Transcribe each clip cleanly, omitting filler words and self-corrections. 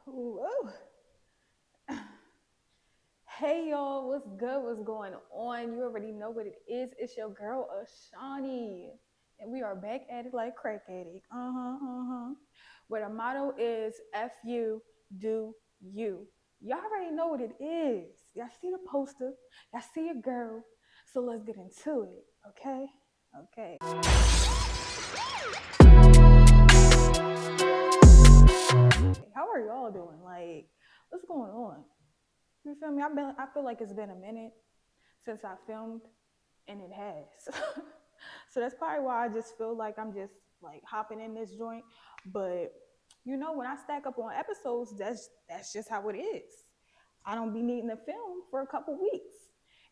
Ooh, ooh. Hey y'all, what's good? What's going on? You already know what it is. It's your girl Ashani. And we are back at it like crack addict. Where the motto is F you, do you. Y'all already know what it is. Y'all see the poster, y'all see a girl. So let's get into it, okay? Okay. How are y'all doing? Like, what's going on? You feel me? I feel like it's been a minute since I filmed, and it has. So that's probably why I just feel like I'm just like hopping in this joint. But when I stack up on episodes, that's just how it is. I don't be needing to film for a couple weeks,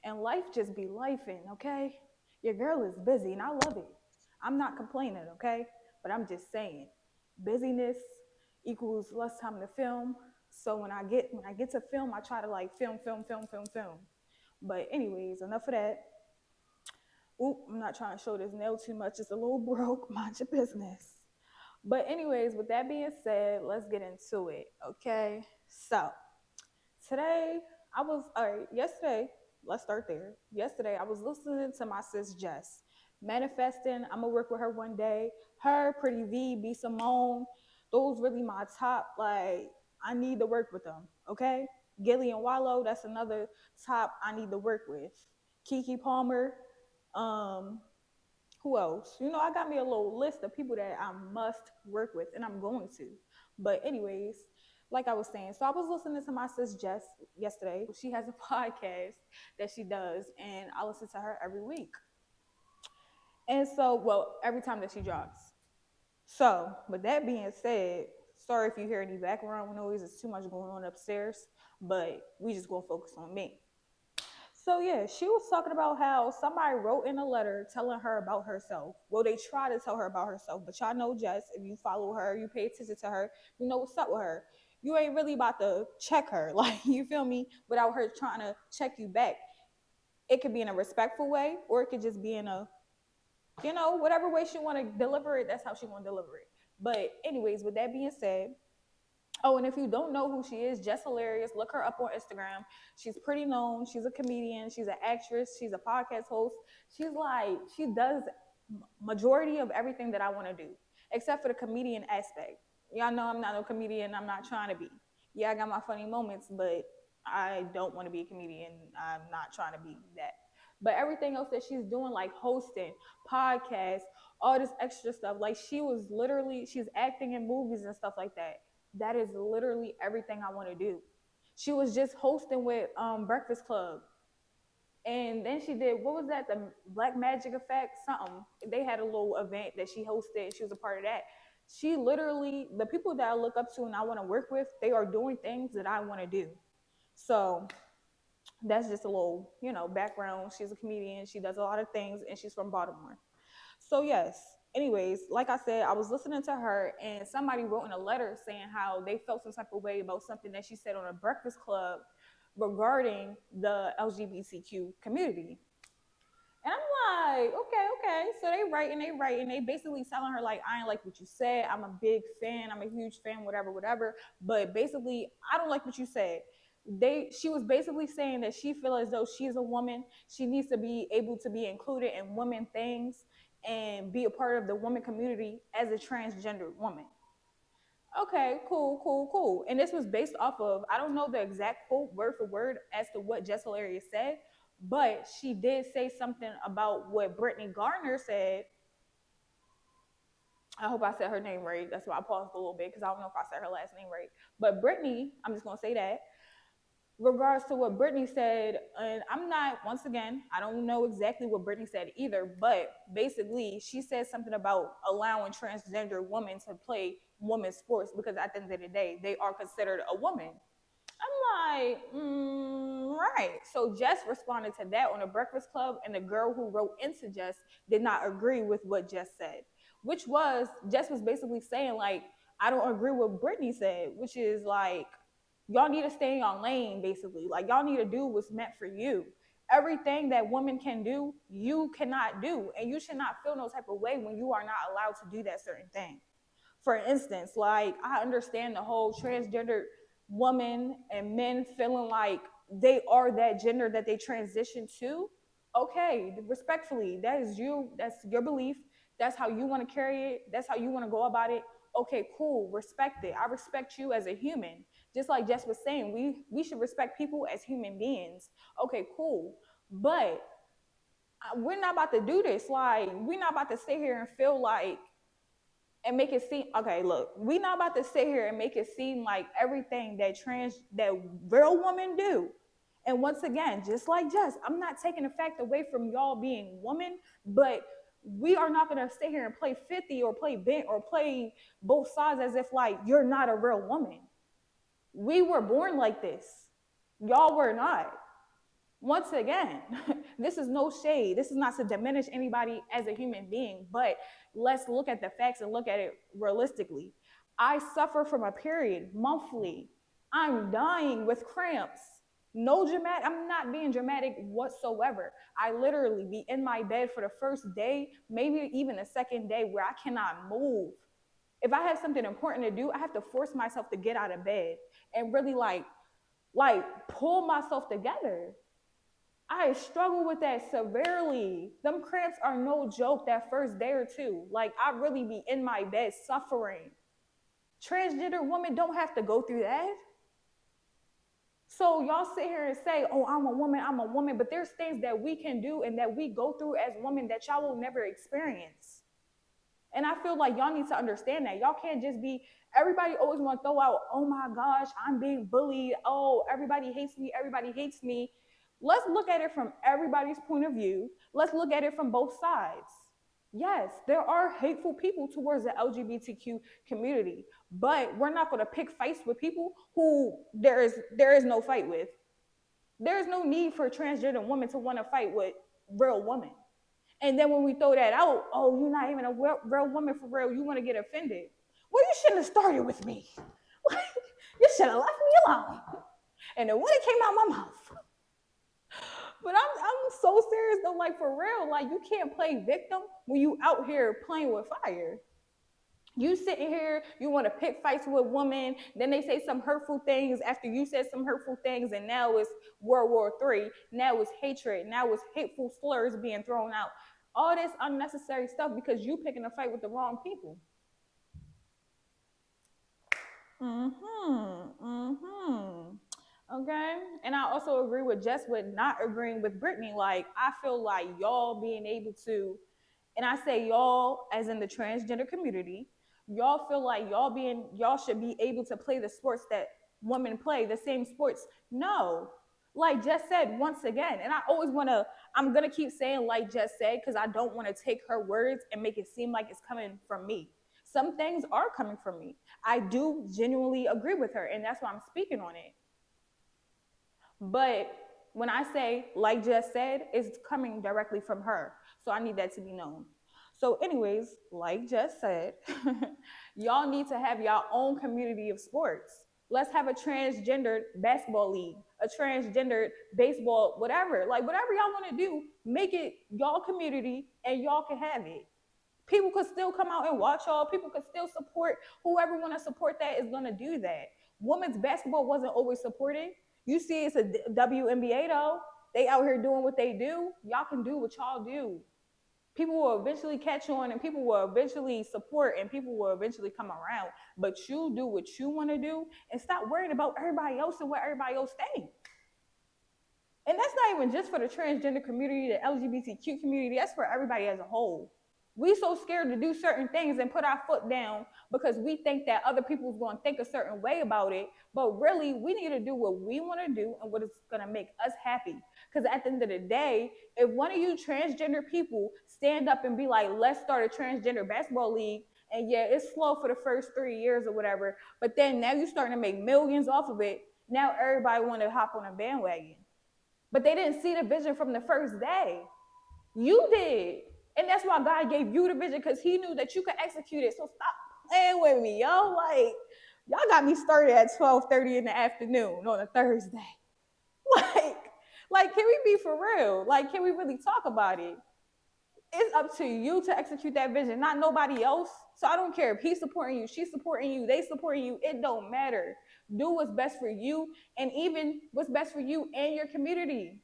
and life just be lifing. Okay, your girl is busy, and I love it. I'm not complaining, okay, but I'm just saying, busyness equals less time to film. So when I get to film, I try to like film. But anyways, enough of that. Oop, I'm not trying to show this nail too much. It's a little broke. Mind your business. But anyways, with that being said, let's get into it. Okay. So today I was all right, yesterday, let's start there. Yesterday I was listening to my sis Jess. Manifesting, I'm gonna work with her one day. Her, Pretty V, B Simone, those really my top, like I need to work with them. Okay. Gilly and Wallow, that's another top I need to work with. Kiki Palmer, um, who else? I got me a little list of people that I must work with, and I'm going to. But anyways, like I was saying, so I was listening to my sis Jess yesterday. She has a podcast that she does, and I listen to her every week. And so, well, every time that she drops. So, with that being said, sorry if you hear any background noise. It's too much going on upstairs, but we just gonna focus on me. So yeah, she was talking about how somebody wrote in a letter telling her about herself. Well, they try to tell her about herself, but y'all know Jess. If you follow her, you pay attention to her, you know what's up with her. You ain't really about to check her, like you feel me, without her trying to check you back. It could be in a respectful way, or it could just be in a, whatever way she want to deliver it. That's how she want to deliver it. But anyways, with that being said, oh, and if you don't know who she is, Jess Hilarious, look her up on Instagram. She's pretty known. She's a comedian. She's an actress. She's a podcast host. She does majority of everything that I want to do, except for the comedian aspect. Y'all know I'm not a comedian. I'm not trying to be. Yeah, I got my funny moments, but I don't want to be a comedian. I'm not trying to be that. But everything else that she's doing, like hosting, podcasts, all this extra stuff, like she's acting in movies and stuff like that. That is literally everything I want to do. She was just hosting with Breakfast Club, and then she did, what was that, the Black Magic Effect, something. They had a little event that she hosted, and she was a part of that. She literally, the people that I look up to and I want to work with, they are doing things that I want to do. So that's just a little, background. She's a comedian. She does a lot of things, and she's from Baltimore. So yes. Anyways, like I said, I was listening to her, and somebody wrote in a letter saying how they felt some type of way about something that she said on a Breakfast Club regarding the LGBTQ community. And I'm like, okay. So they basically telling her like, I ain't like what you said. I'm a big fan. I'm a huge fan, whatever. But basically, I don't like what you said. She was basically saying that she feel as though she's a woman. She needs to be able to be included in women things and be a part of the woman community as a transgender woman. Okay, cool. And this was based off of, I don't know the exact quote word for word as to what Jess Hilarious said, but she did say something about what Brittany Garner said. I hope I said her name right. That's why I paused a little bit because I don't know if I said her last name right. But Brittany, I'm just going to say that, regards to what Brittany said, and I'm not, once again, I don't know exactly what Brittany said either, but basically she said something about allowing transgender women to play women's sports because at the end of the day, they are considered a woman. I'm like, right. So Jess responded to that on the Breakfast Club, and the girl who wrote into Jess did not agree with what Jess said, which was, Jess was basically saying like, I don't agree with what Brittany said, which is like, y'all need to stay in your lane, basically. Like, y'all need to do what's meant for you. Everything that women can do, you cannot do. And you should not feel no type of way when you are not allowed to do that certain thing. For instance, like, I understand the whole transgender women and men feeling like they are that gender that they transition to, okay, respectfully, that is you, that's your belief, that's how you want to carry it, that's how you want to go about it. Okay, cool, respect it. I respect you as a human. Just like Jess was saying, we should respect people as human beings. Okay, cool. But we're not about to do this. Like, we're not about to sit here and feel like and make it seem okay. Look, we're not about to sit here and make it seem like everything that real women do. And once again, just like Jess, I'm not taking the fact away from y'all being women, but we are not gonna sit here and play 50 or play bent or play both sides as if like you're not a real woman. We were born like this. Y'all were not. Once again, this is no shade. This is not to diminish anybody as a human being, but let's look at the facts and look at it realistically. I suffer from a period monthly. I'm dying with cramps. No dramatic, I'm not being dramatic whatsoever. I literally be in my bed for the first day, maybe even the second day where I cannot move. If I have something important to do, I have to force myself to get out of bed and really like pull myself together. I struggle with that severely. Them cramps are no joke that first day or two. Like, I really be in my bed suffering. Transgender women don't have to go through that. So y'all sit here and say, oh, I'm a woman, but there's things that we can do and that we go through as women that y'all will never experience. And I feel like y'all need to understand that. Y'all can't just be, everybody always want to throw out, oh my gosh, I'm being bullied. Oh, everybody hates me. Everybody hates me. Let's look at it from everybody's point of view. Let's look at it from both sides. Yes, there are hateful people towards the LGBTQ community, but we're not going to pick fights with people who there is no fight with. There is no need for a transgender woman to want to fight with real women. And then when we throw that out, oh, you're not even a real woman for real, you want to get offended. Well, you shouldn't have started with me. You should have left me alone. And then when it came out my mouth. But I'm so serious though, like for real, like you can't play victim when you out here playing with fire. You sitting here, you want to pick fights with women, then they say some hurtful things after you said some hurtful things, and now it's World War III, now it's hatred, now it's hateful slurs being thrown out. All this unnecessary stuff because you picking a fight with the wrong people. Okay. And I also agree with Jess with not agreeing with Brittany. Like, I feel like y'all being able to, and I say y'all as in the transgender community, y'all feel like y'all should be able to play the sports that women play, the same sports. No. Like Jess said, once again, and I'm gonna keep saying like Jess said, because I don't want to take her words and make it seem like it's coming from me. Some things are coming from me. I do genuinely agree with her, and that's why I'm speaking on it. But when I say, like Jess said, it's coming directly from her. So I need that to be known. So anyways, like Jess said, y'all need to have your own community of sports. Let's have a transgendered basketball league, a transgendered baseball, whatever. Like whatever y'all want to do, make it y'all community and y'all can have it. People could still come out and watch y'all. People could still support whoever want to support that is going to do that. Women's basketball wasn't always supported. You see it's a WNBA though. They out here doing what they do. Y'all can do what y'all do. People will eventually catch on and people will eventually support and people will eventually come around. But you do what you want to do and stop worrying about everybody else and what everybody else thinks. And that's not even just for the transgender community, the LGBTQ community. That's for everybody as a whole. We so scared to do certain things and put our foot down because we think that other people's going to think a certain way about it. But really, we need to do what we want to do and what is going to make us happy. Because at the end of the day, if one of you transgender people stand up and be like, let's start a transgender basketball league, and yeah, it's slow for the first 3 years or whatever, but then now you're starting to make millions off of it, now everybody want to hop on a bandwagon. But they didn't see the vision from the first day. You did. And that's why God gave you the vision, because he knew that you could execute it. So stop playing with me, yo. Like, y'all got me started at 12:30 in the afternoon on a Thursday. Like, can we be for real? Like, can we really talk about it? It's up to you to execute that vision, not nobody else. So I don't care if he's supporting you, she's supporting you, they supporting you. It don't matter. Do what's best for you, and even what's best for you and your community.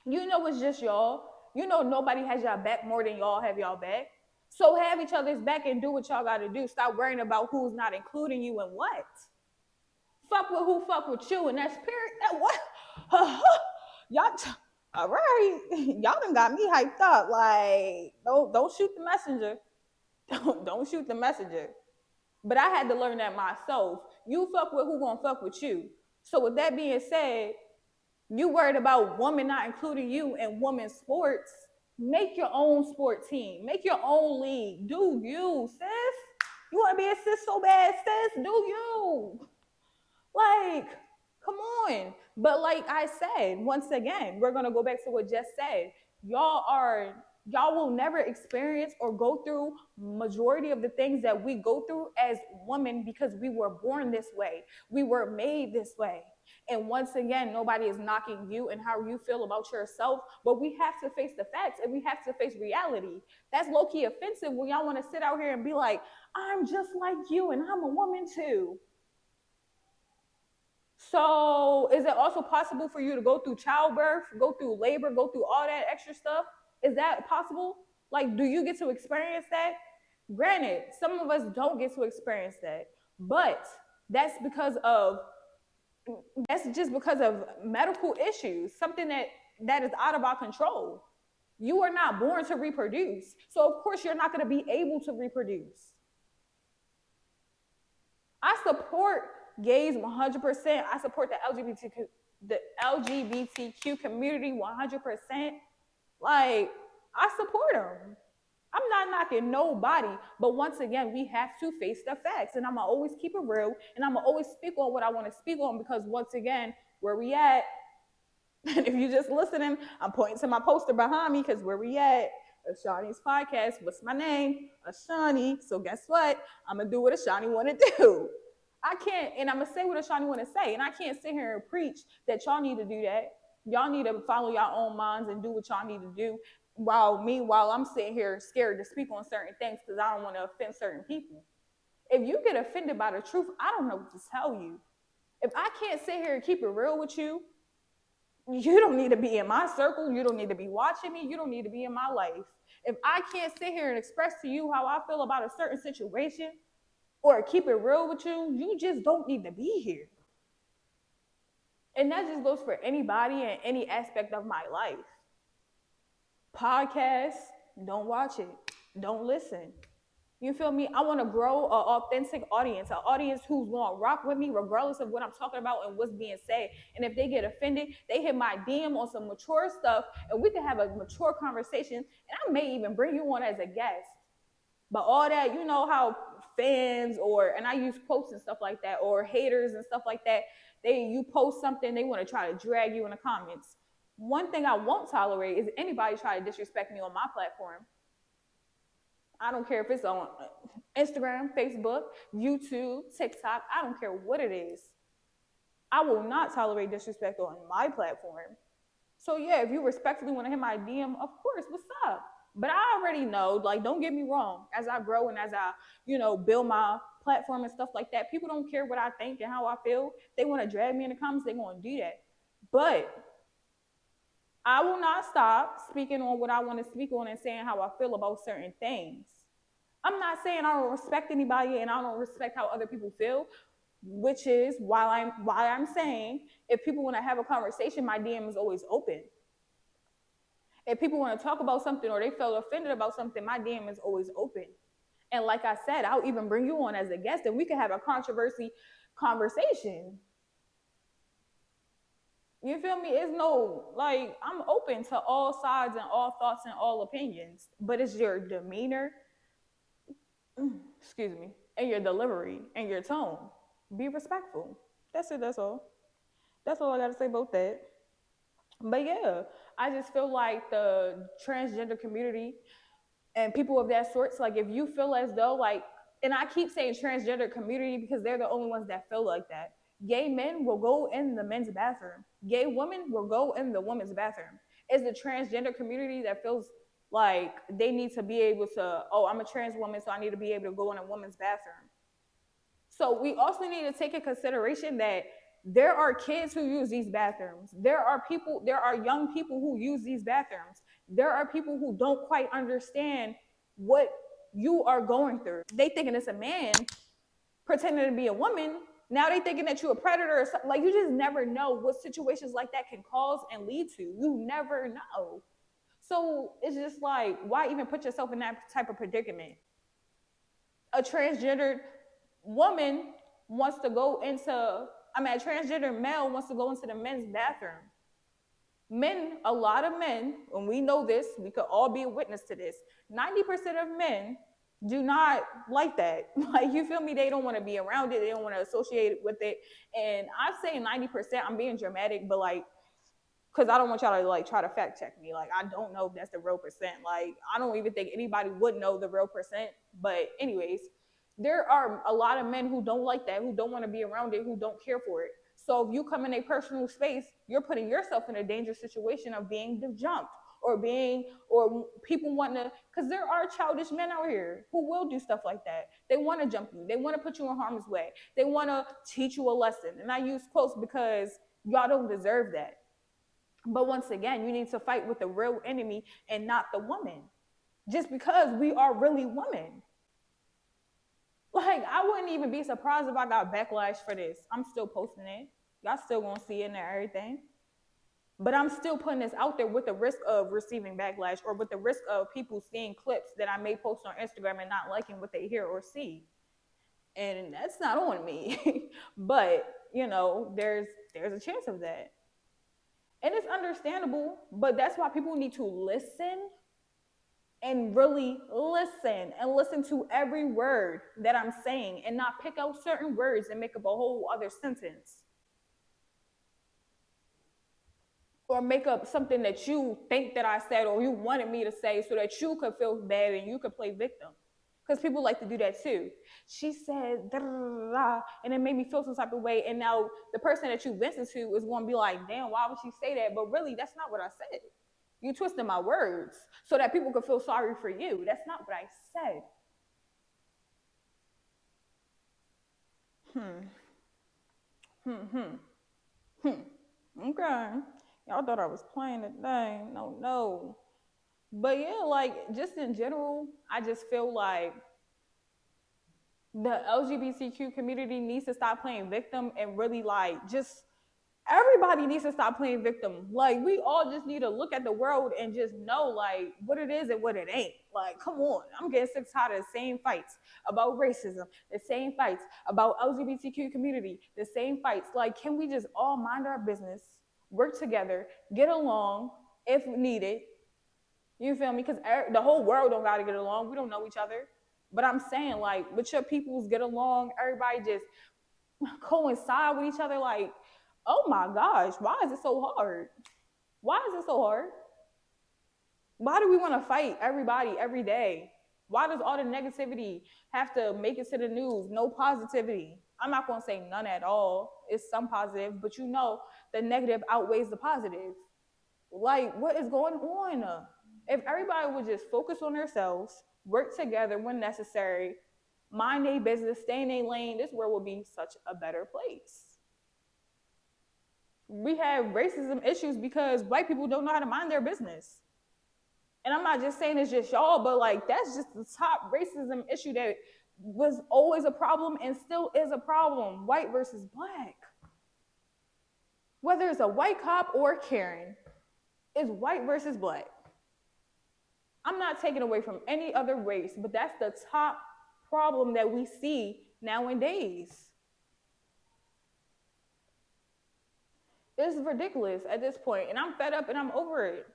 You know it's just y'all. You know nobody has y'all back more than y'all have y'all back. So have each other's back and do what y'all got to do. Stop worrying about who's not including you and what. Fuck with who fuck with you, and that's period. That what? Y'all, all right. Y'all done got me hyped up. Like, don't shoot the messenger. Don't shoot the messenger. But I had to learn that myself. You fuck with who gonna fuck with you. So with that being said, you worried about women not including you in women's sports. Make your own sport team. Make your own league. Do you, sis? You want to be a sis so bad, sis? Do you? Like, come on. But like I said, once again, we're gonna go back to what Jess said. Y'all will never experience or go through majority of the things that we go through as women because we were born this way. We were made this way. And once again, nobody is knocking you and how you feel about yourself, but we have to face the facts and we have to face reality. That's low-key offensive when y'all want to sit out here and be like, I'm just like you and I'm a woman too. So is it also possible for you to go through childbirth, go through labor, go through all that extra stuff? Is that possible? Like, do you get to experience that? Granted, some of us don't get to experience that, but that's just because of medical issues, something that is out of our control. You are not born to reproduce. So of course you're not going to be able to reproduce. I support gays 100%. I support the LGBTQ community 100%. Like, I support them. I'm not knocking nobody, but once again, we have to face the facts, and I'm gonna always keep it real, and I'm gonna always speak on what I want to speak on, because once again, where we at, and if you're just listening, I'm pointing to my poster behind me, because where we at, Ashani's podcast, what's my name? Ashani. So guess what? I'm gonna do what Ashani want to do. I can't, and I'm gonna say what Ashani want to say, and I can't sit here and preach that y'all need to do that. Y'all need to follow your own minds and do what y'all need to do. While I'm sitting here scared to speak on certain things because I don't want to offend certain people. If you get offended by the truth, I don't know what to tell you. If I can't sit here and keep it real with you, you don't need to be in my circle. You don't need to be watching me. You don't need to be in my life. If I can't sit here and express to you how I feel about a certain situation or keep it real with you, you just don't need to be here. And that just goes for anybody in any aspect of my life. Podcasts, don't watch it. Don't listen. You feel me? I want to grow an authentic audience, an audience who's going to rock with me regardless of what I'm talking about and what's being said. And if they get offended, they hit my DM on some mature stuff, and we can have a mature conversation, and I may even bring you on as a guest. But all that, you know how fans and I use quotes and stuff like that, or haters and stuff like that, you post something, they want to try to drag you in the comments. One thing I won't tolerate is anybody try to disrespect me on my platform. I don't care if it's on Instagram, Facebook, YouTube, TikTok. I don't care what it is. I will not tolerate disrespect on my platform. So yeah, if you respectfully want to hit my DM, of course, what's up? But I already know, like, don't get me wrong. As I grow and as I, build my platform and stuff like that, people don't care what I think and how I feel. They want to drag me in the comments, they're going to do that. But I will not stop speaking on what I want to speak on and saying how I feel about certain things. I'm not saying I don't respect anybody and I don't respect how other people feel, which is why I'm saying if people want to have a conversation, my DM is always open. If people want to talk about something or they feel offended about something, my DM is always open. And like I said, I'll even bring you on as a guest and we can have a controversy conversation. You feel me? It's I'm open to all sides and all thoughts and all opinions, but it's your demeanor, and your delivery and your tone. Be respectful. That's it, that's all. That's all I got to say about that. But yeah, I just feel like the transgender community and people of that sort, like if you feel as though and I keep saying transgender community because they're the only ones that feel like that. Gay men will go in the men's bathroom. Gay women will go in the women's bathroom. It's the transgender community that feels Like, they need to be able to, oh, I'm a trans woman, so I need to be able to go in a woman's bathroom. So we also need to take in consideration that there are kids who use these bathrooms. There are young people who use these bathrooms. There are people who don't quite understand what you are going through. They thinking it's a man pretending to be a woman. Now they thinking that you're a predator or something. Like, you just never know what situations like that can cause and lead to. You never know. So it's just like, why even put yourself in that type of predicament? A transgendered woman wants to go into, a transgender male wants to go into the men's bathroom. Men, a lot of men, and we know this, we could all be a witness to this, 90% of men do not like that. Like, you feel me? They don't want to be around it. They don't want to associate with it. And I say 90%, I'm being dramatic, but like, because I don't want y'all to like try to fact check me. Like, I don't know if that's the real percent. Like, I don't even think anybody would know the real percent. But anyways, there are a lot of men who don't like that, who don't want to be around it, who don't care for it. So if you come in a personal space, you're putting yourself in a dangerous situation of being jumped or people want to, because there are childish men out here who will do stuff like that. They want to jump you. They want to put you in harm's way. They want to teach you a lesson. And I use quotes because y'all don't deserve that. But once again, you need to fight with the real enemy and not the woman. Just because we are really women. Like, I wouldn't even be surprised if I got backlash for this. I'm still posting it. Y'all still gonna see it and everything. But I'm still putting this out there with the risk of receiving backlash or with the risk of people seeing clips that I may post on Instagram and not liking what they hear or see. And that's not on me. But, you know, there's a chance of that. And it's understandable, but that's why people need to listen and really listen and listen to every word that I'm saying and not pick out certain words and make up a whole other sentence. Or make up something that you think that I said or you wanted me to say so that you could feel bad and you could play victim. Because people like to do that too. She said, da, da, da, da, and it made me feel some type of way. And now the person that you listened to is going to be like, damn, why would she say that? But really, that's not what I said. You twisted my words so that people could feel sorry for you. That's not what I said. Okay. Y'all thought I was playing today. No. But yeah, like, just in general, I just feel like the LGBTQ community needs to stop playing victim and really, like, just everybody needs to stop playing victim. Like, we all just need to look at the world and just know, like, what it is and what it ain't. Like, come on. I'm getting sick tired of the same fights about racism, the same fights about LGBTQ community, the same fights. Like, can we just all mind our business, work together, get along if needed? You feel me? Because the whole world don't got to get along. We don't know each other. But I'm saying, like, with your peoples get along, everybody just coincide with each other. Like, oh my gosh, why is it so hard? Why is it so hard? Why do we want to fight everybody every day? Why does all the negativity have to make it to the news? No positivity. I'm not going to say none at all. It's some positive, but you know the negative outweighs the positive. Like, what is going on? If everybody would just focus on themselves, work together when necessary, mind their business, stay in their lane, this world would be such a better place. We have racism issues because white people don't know how to mind their business. And I'm not just saying it's just y'all, but like, that's just the top racism issue that was always a problem and still is a problem. White versus black. Whether it's a white cop or Karen, it's white versus black. I'm not taking away from any other race, but that's the top problem that we see nowadays. It's ridiculous at this point, and I'm fed up and I'm over it.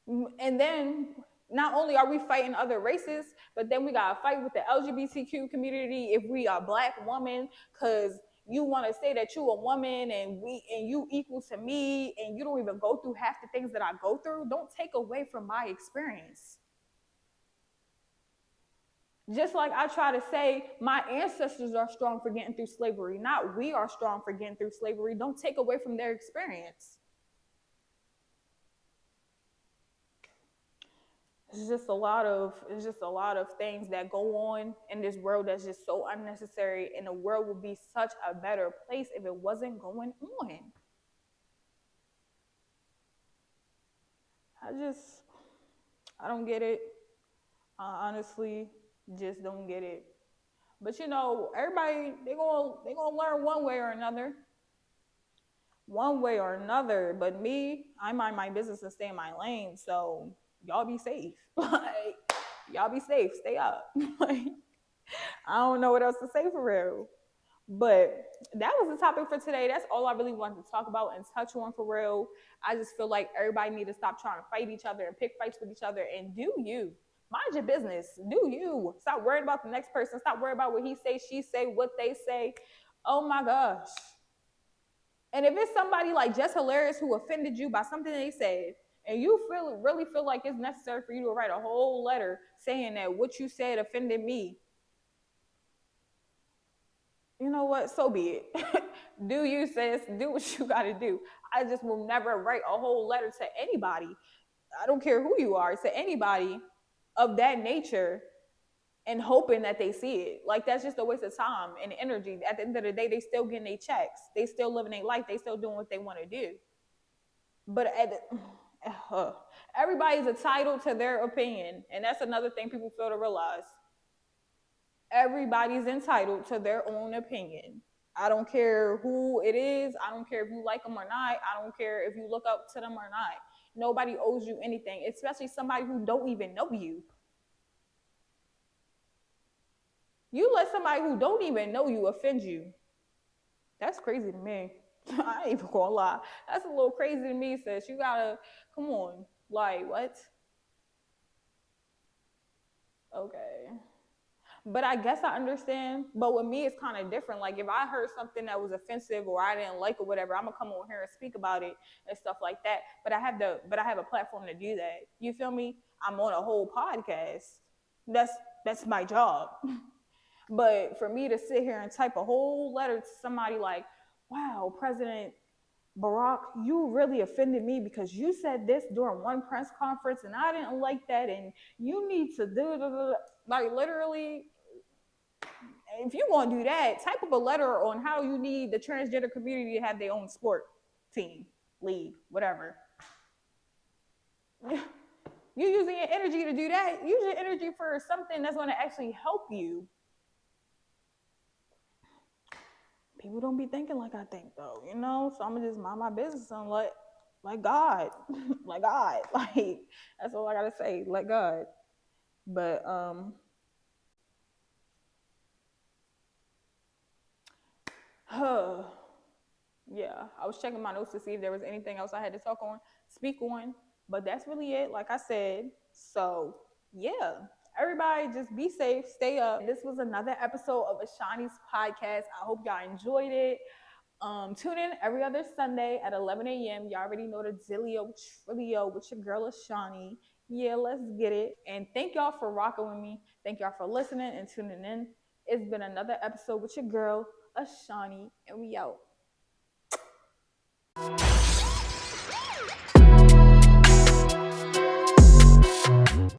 And then not only are we fighting other races, but then we gotta fight with the LGBTQ community if we are Black woman, because you want to say that you a woman and you equal to me and you don't even go through half the things that I go through. Don't take away from my experience. Just like I try to say, my ancestors are strong for getting through slavery, not we are strong for getting through slavery. Don't take away from their experience. it's just a lot of things that go on in this world that's just so unnecessary, and the world would be such a better place if it wasn't going on. I just I don't get it. I honestly just don't get it. But everybody they gonna learn one way or another. One way or another. But me, I mind my business and stay in my lane. So y'all be safe. Like y'all be safe. Stay up. Like I don't know what else to say for real. But that was the topic for today. That's all I really wanted to talk about and touch on for real. I just feel like everybody need to stop trying to fight each other and pick fights with each other and do you. Mind your business. Do you. Stop worrying about the next person. Stop worrying about what he say, she say, what they say. Oh my gosh. And if it's somebody like Just Hilarious who offended you by something they said, and you really feel like it's necessary for you to write a whole letter saying that what you said offended me, you know what? So be it. Do you, sis? Do what you got to do. I just will never write a whole letter to anybody. I don't care who you are, to anybody of that nature and hoping that they see it. Like, that's just a waste of time and energy. At the end of the day, they still getting their checks. They still living their life. They still doing what they want to do. But everybody's entitled to their opinion. And that's another thing people fail to realize. Everybody's entitled to their own opinion. I don't care who it is. I don't care if you like them or not. I don't care if you look up to them or not. Nobody owes you anything, especially somebody who don't even know you. You let somebody who don't even know you offend you. That's crazy to me. I ain't even gonna lie. That's a little crazy to me, sis. You gotta, come on. Like, what? Okay. But I guess I understand. But with me, it's kind of different. Like, if I heard something that was offensive or I didn't like or whatever, I'm gonna come on here and speak about it and stuff like that. But I have a platform to do that. You feel me? I'm on a whole podcast. That's my job. But for me to sit here and type a whole letter to somebody like, wow, President Barack, you really offended me because you said this during one press conference and I didn't like that, and you need to do like, literally, if you want to do that, type up a letter on how you need the transgender community to have their own sport team, league, whatever. You're using your energy to do that. Use your energy for something that's going to actually help you. People don't be thinking like I think, though, So I'm gonna just mind my business and let God, let God, like, that's all I gotta say, let God. But yeah, I was checking my notes to see if there was anything else I had to speak on, but that's really it. Like I said, so yeah. Everybody just be safe, stay up. This was another episode of Ashani's podcast. I hope y'all enjoyed it. Tune in every other Sunday at 11 a.m. Y'all already know the Zillio Trilio with your girl Ashani. Yeah, let's get it. And thank y'all for rocking with me. Thank y'all for listening and tuning in. It's been another episode with your girl Ashani, and we out.